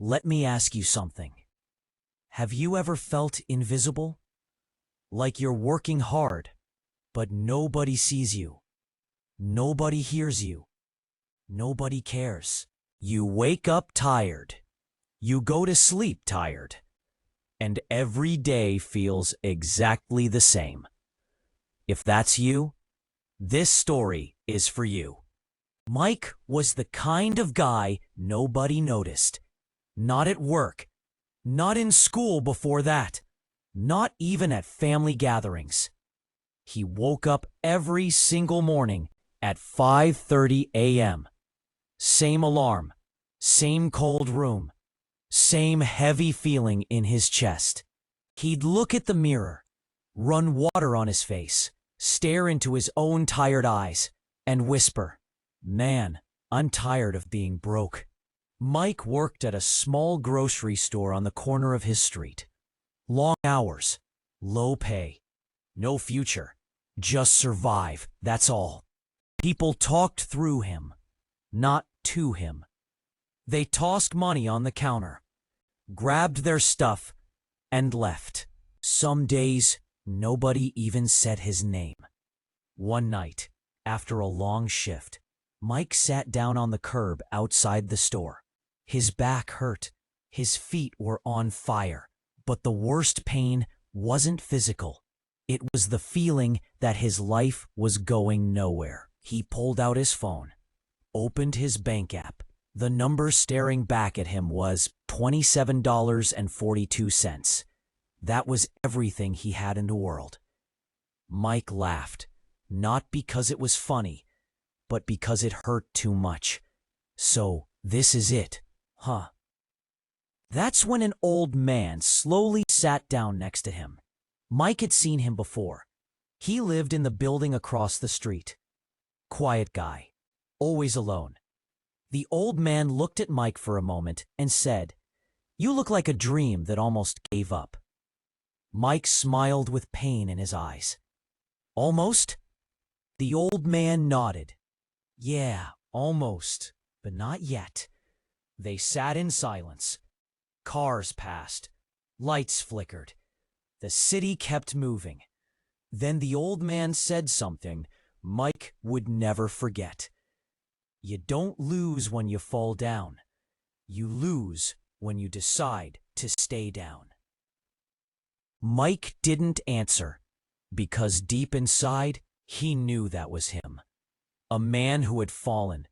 Let me ask you something. Have you ever felt invisible? Like you're working hard, but nobody sees you. Nobody hears you. Nobody cares. You wake up tired. You go to sleep tired. And every day feels exactly the same. If that's you, this story is for you. Mike was the kind of guy nobody noticed. Not at work. Not in school before that. Not even at family gatherings. He woke up every single morning at 5:30 a.m. Same alarm, same cold room, same heavy feeling in his chest. He'd look at the mirror, run water on his face, stare into his own tired eyes, and whisper, "Man, I'm tired of being broke." Mike worked at a small grocery store on the corner of his street. Long hours, low pay, no future, just survive, that's all. People talked through him, not to him. They tossed money on the counter, grabbed their stuff, and left. Some days, nobody even said his name. One night, after a long shift, Mike sat down on the curb outside the store. His back hurt, his feet were on fire, but the worst pain wasn't physical. It was the feeling that his life was going nowhere. He pulled out his phone, opened his bank app. The number staring back at him was $27.42. That was everything he had in the world. Mike laughed, not because it was funny, but because it hurt too much. So, this is it, huh? That's when an old man slowly sat down next to him. Mike had seen him before. He lived in the building across the street. Quiet guy, always alone. The old man looked at Mike for a moment and said, "You look like a dream that almost gave up." Mike smiled with pain in his eyes. "Almost?" The old man nodded. "Yeah, almost, but not yet." They sat in silence. Cars passed. Lights flickered. The city kept moving. Then the old man said something Mike would never forget. "You don't lose when you fall down. You lose when you decide to stay down." Mike didn't answer, because deep inside, he knew that was him. A man who had fallen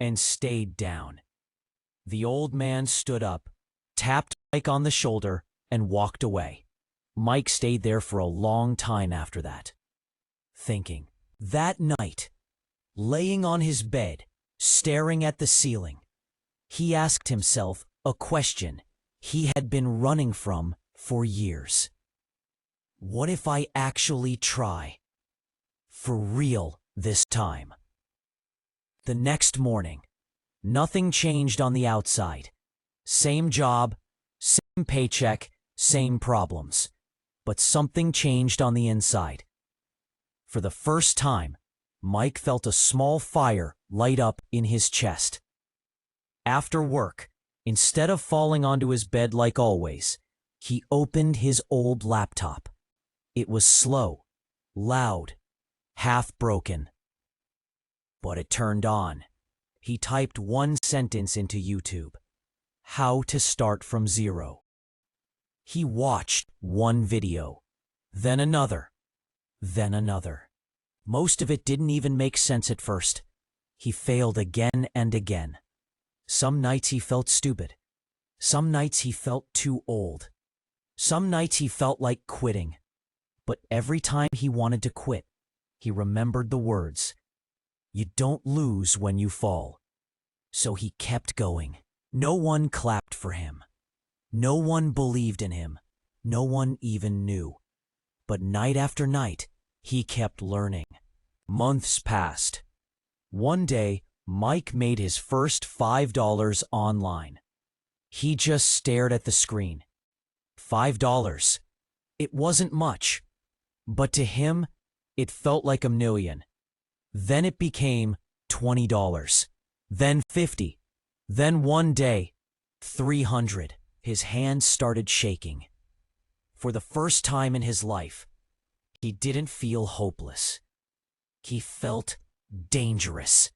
and stayed down. The old man stood up, tapped Mike on the shoulder, and walked away. Mike stayed there for a long time after that, thinking. That night, laying on his bed, staring at the ceiling, he asked himself a question he had been running from for years. What if I actually try? For real this time. The next morning, nothing changed on the outside. Same job, same paycheck, same problems. But something changed on the inside. For the first time, Mike felt a small fire light up in his chest. After work, instead of falling onto his bed like always, he opened his old laptop. It was slow, loud, half broken. But it turned on. He typed one sentence into YouTube. How to start from zero. He watched one video, then another, then another. Most of it didn't even make sense at first. He failed again and again. Some nights he felt stupid. Some nights he felt too old. Some nights he felt like quitting. But every time he wanted to quit, he remembered the words, "You don't lose when you fall." So he kept going. No one clapped for him. No one believed in him. No one even knew. But night after night, he kept learning. Months passed. One day, Mike made his first $5 online. He just stared at the screen. $5. It wasn't much. But to him, it felt like a million. Then it became $20. Then 50. Then one day, 300. His hands started shaking. For the first time in his life, he didn't feel hopeless. He felt dangerous.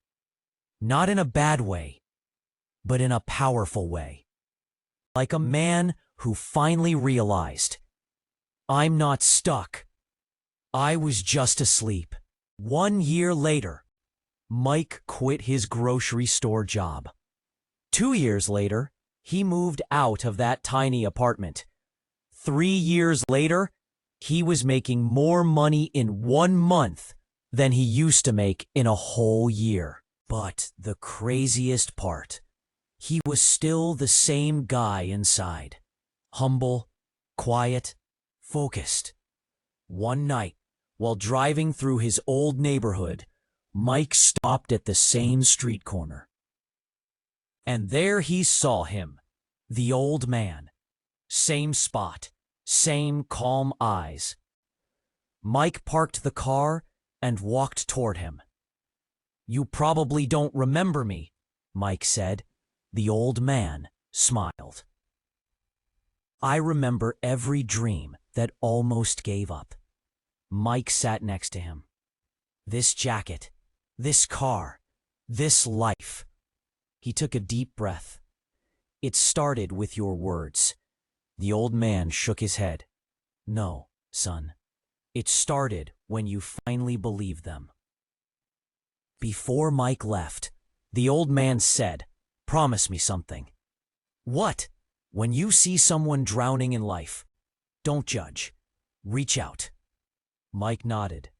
Not in a bad way, but in a powerful way. Like a man who finally realized, I'm not stuck. I was just asleep. 1 year later, Mike quit his grocery store job. 2 years later, he moved out of that tiny apartment. 3 years later, he was making more money in 1 month than he used to make in a whole year. But the craziest part, he was still the same guy inside. Humble, quiet, focused. One night, while driving through his old neighborhood, Mike stopped at the same street corner. And there he saw him, the old man. Same spot, same calm eyes. Mike parked the car and walked toward him. You probably don't remember me, Mike said. The old man smiled. I remember every dream that almost gave up. Mike sat next to him. This jacket, this car, this life. He took a deep breath. It started with your words. The old man shook his head. No, son. It started when you finally believed them. Before Mike left, the old man said, promise me something. What? When you see someone drowning in life, don't judge. Reach out. Mike nodded.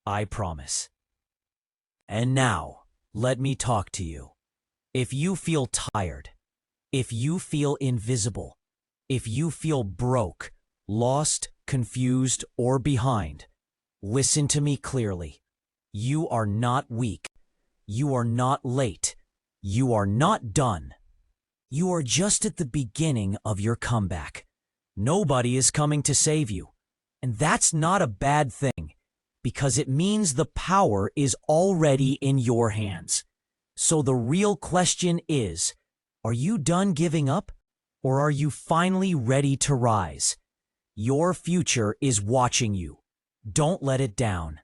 I promise. And now, let me talk to you. If you feel tired, if you feel invisible, if you feel broke, lost, confused, or behind, listen to me clearly. You are not weak. You are not late. You are not done. You are just at the beginning of your comeback. Nobody is coming to save you. And that's not a bad thing, because it means the power is already in your hands. So the real question is, are you done giving up, or are you finally ready to rise? Your future is watching you. Don't let it down.